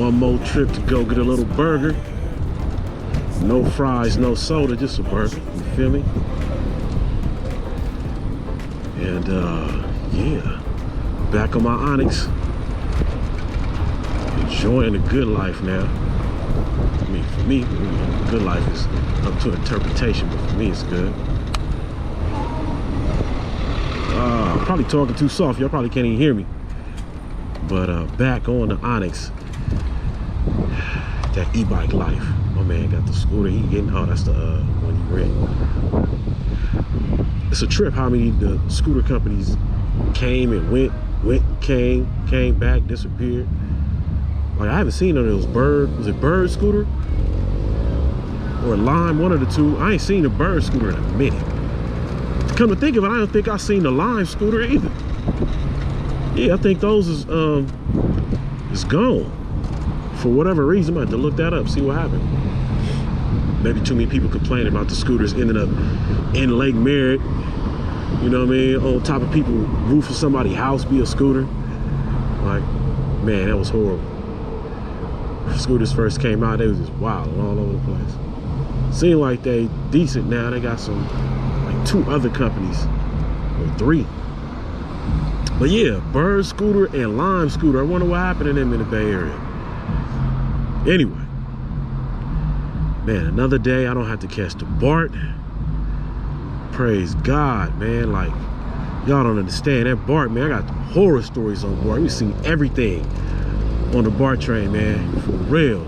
One more trip to go get a little burger. No fries, no soda, just a burger. You feel me? And yeah, back on my Onyx. Enjoying the good life now. I mean, for me, good life is up to interpretation, but for me, it's good. I'm probably talking too soft. Y'all probably can't even hear me. But back on the Onyx, that e-bike life. My man got the scooter. He getting, oh, that's the one he rented. It's a trip how many the scooter companies came and went, came back, disappeared. Like, I haven't seen none of those Bird, was it Bird scooter? Or Lime, one of the two. I ain't seen a Bird scooter in a minute. Come to think of it, I don't think I seen the Lime scooter either. Yeah, I think those is gone. For whatever reason, I have to look that up, see what happened. Maybe too many people complaining about the scooters ending up in Lake Merritt. You know what I mean? On top of people's roof of somebody's house be a scooter. Like, man, that was horrible. When scooters first came out, they was just wild all over the place. Seem like they decent now. They got some, like 2 other companies, or 3. But yeah, Bird scooter and Lime scooter. I wonder what happened to them in the Bay Area. Anyway, man, another day I don't have to catch the Bart. Praise God, man. Like, y'all don't understand that Bart, man. I got horror stories on Bart. We've seen everything on the Bart train, man. For real.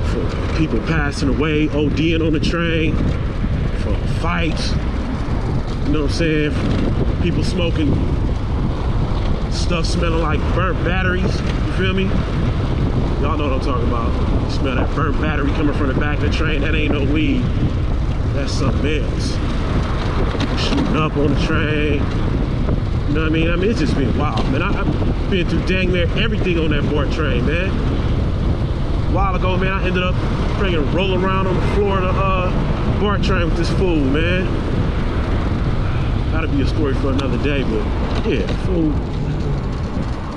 For people passing away, ODing on the train, for fights. You know what I'm saying? For people smoking stuff smelling like burnt batteries. You feel me? Y'all know what I'm talking about. You smell that burnt battery coming from the back of the train. That ain't no weed. That's something else. People shooting up on the train. You know what I mean? It's just been wild, man. I've been through dang near everything on that Bart train, man. A while ago, man, I ended up freaking rolling around on the floor of the Bart train with this fool, man. That'll be a story for another day, but yeah, fool.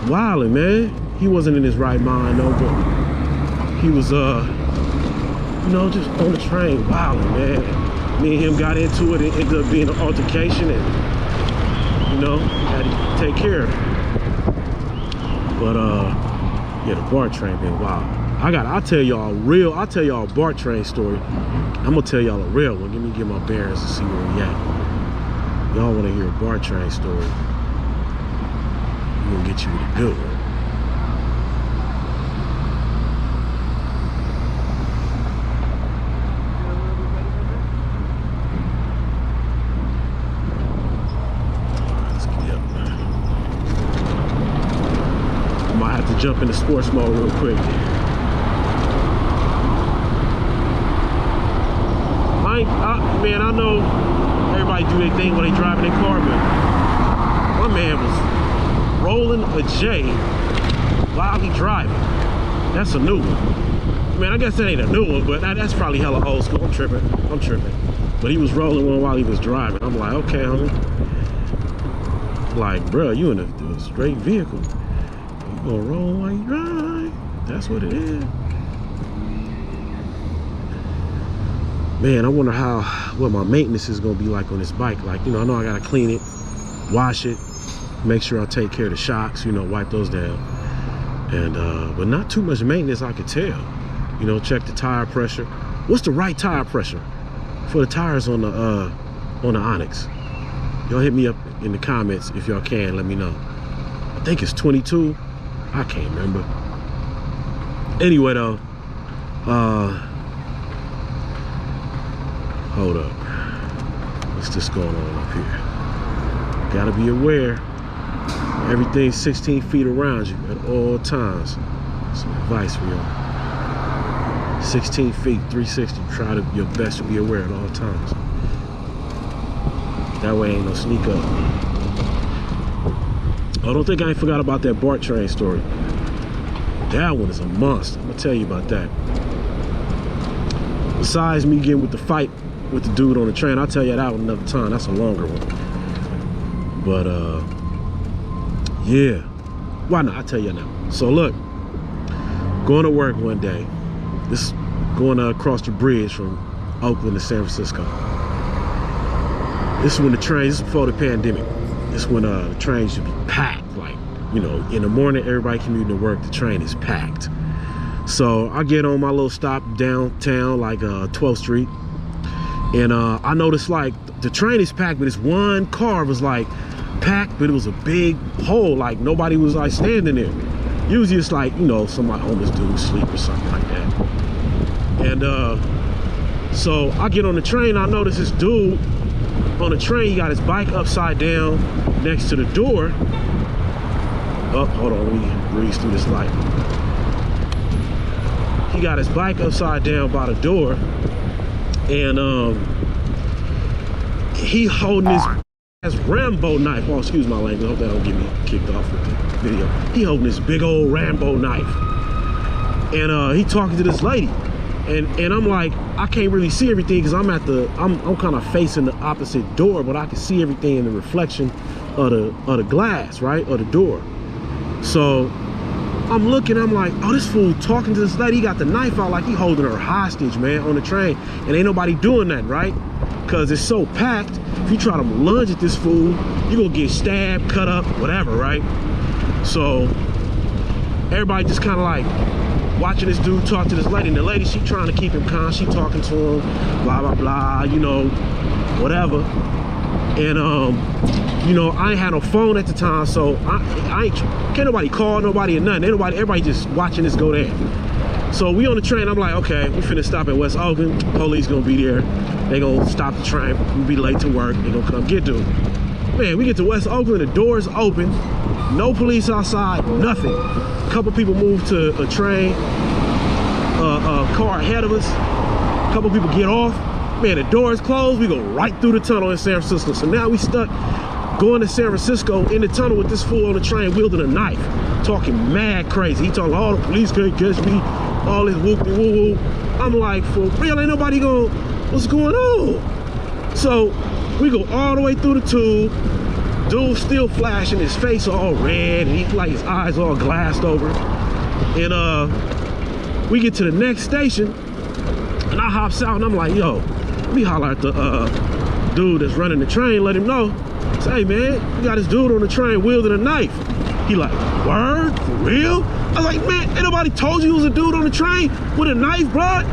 Wildin', man. He wasn't in his right mind, though, but he was, you know, just on the train, wildin', man. Me and him got into it. It ended up being an altercation, and, you know, had to take care of it. But, yeah, the Bart train been wild. I'll tell y'all a Bart train story. I'm gonna tell y'all a real one. Let me get my bearings to see where we at. Y'all wanna hear a Bart train story? We're gonna get you with a good one. Jump into sports mode real quick. Man, I know everybody do their thing when they driving their car, but my man was rolling a J while he driving. That's a new one. Man, I guess that ain't a new one, but that's probably hella old school. I'm tripping. But he was rolling one while he was driving. I'm like, okay, homie. Like, bro, you in a straight vehicle. Gonna roll while you drive. That's what it is. Man, I wonder what my maintenance is gonna be like on this bike. Like, you know, I know I gotta clean it, wash it, make sure I take care of the shocks, you know, wipe those down. And but not too much maintenance, I could tell. You know, check the tire pressure. What's the right tire pressure for the tires on the Onyx? Y'all hit me up in the comments if y'all can, let me know. I think it's 22. I can't remember. Anyway, though, hold up. What's this going on up here? Gotta be aware. Everything's 16 feet around you at all times. Some advice for y'all. 16 feet, 360. Try your best to be aware at all times. That way ain't no sneak up. I don't think I ain't forgot about that Bart train story. That one is a monster. I'm gonna tell you about that. Besides me getting with the fight with the dude on the train, I'll tell you that one another time. That's a longer one. But yeah, Why not? I'll tell you now. So look, going to work one day, this going across the bridge from Oakland to San Francisco. This is when the trains, this is before the pandemic. This is when the trains should be packed. Like, you know, in the morning, everybody commuting to work, the train is packed. So I get on my little stop downtown, like 12th Street. And I noticed like the train is packed, but this one car was like packed, but it was a big hole, like nobody was like standing there. Usually it's like, you know, somebody homeless dude asleep or something like that. And so I get on the train, I notice this dude on the train, he got his bike upside down next to the door. Oh, hold on, let me breeze through this light. He got his bike upside down by the door, and he holding his Rambo knife. Oh, excuse my language, I hope that don't get me kicked off with the video. He holding this big old Rambo knife, and he talking to this lady, and I'm like, I can't really see everything because I'm kind of facing the opposite door, but I can see everything in the reflection of the glass, right, of the door. So I'm looking, I'm like, oh, this fool talking to this lady, he got the knife out like he holding her hostage, man, on the train. And ain't nobody doing that, right? Because it's so packed, if you try to lunge at this fool, you're gonna get stabbed, cut up, whatever, right? So everybody just kind of like watching this dude talk to this lady. And the lady, she trying to keep him calm, she talking to him, blah, blah, blah, you know, whatever. And you know, I ain't had no phone at the time, so can't nobody call nobody or nothing. Everybody just watching this go there. So we on the train, I'm like, okay, we finna stop at West Oakland. Police gonna be there. They gonna stop the train. We'll be late to work. They gonna come get dude. Man, we get to West Oakland, the doors open. No police outside, nothing. A couple people moved to a train, a car ahead of us. A couple people get off. Man, the doors closed, we go right through the tunnel in San Francisco. So now we stuck going to San Francisco in the tunnel with this fool on the train wielding a knife, talking mad crazy. He talking, oh, the police can't catch me, all this whoop-de-woo-woo. I'm like, for real, ain't nobody going, what's going on? So we go all the way through the tube. Dude still flashing, his face all red, and he like his eyes all glassed over. And we get to the next station, and I hops out, and I'm like, yo, let me holler at the dude that's running the train, let him know. Say, hey man, we got this dude on the train wielding a knife. He like, word? For real? I was like, man, ain't nobody told you it was a dude on the train with a knife, bro?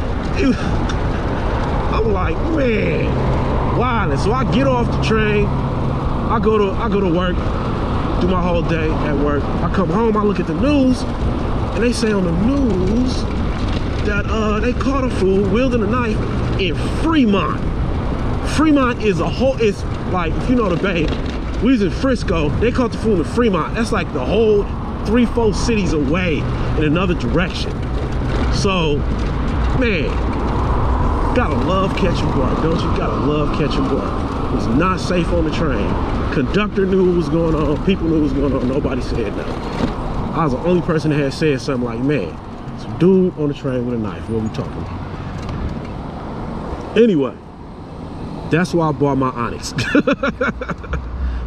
I'm like, man, wild. So I get off the train, I go to work, do my whole day at work. I come home, I look at the news, and they say on the news that they caught a fool wielding a knife in Fremont. Fremont is a whole, it's like, if you know the Bay, we was in Frisco, they caught the fool in Fremont. That's like the whole 3-4 cities away in another direction. So, man, gotta love catching Bart, don't you? Gotta love catching Bart. It was not safe on the train. Conductor knew what was going on, people knew what was going on, nobody said nothing. I was the only person that had said something like, man, some dude on the train with a knife, what are we talking about? Anyway, that's why I bought my Onyx.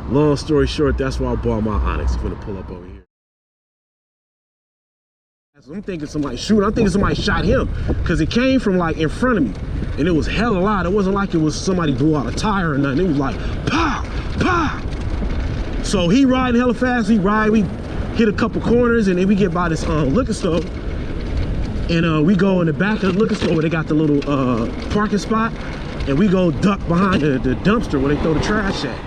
Long story short, that's why I bought my Onyx. I'm gonna pull up over here. I'm thinking somebody shooting. I'm thinking somebody shot him because it came from like in front of me, and it was hella loud. It wasn't like it was somebody blew out a tire or nothing. It was like pow, pow. So he riding hella fast. We hit a couple corners, and then we get by this liquor store, and we go in the back of the liquor store where they got the little parking spot, and we go duck behind the dumpster where they throw the trash at.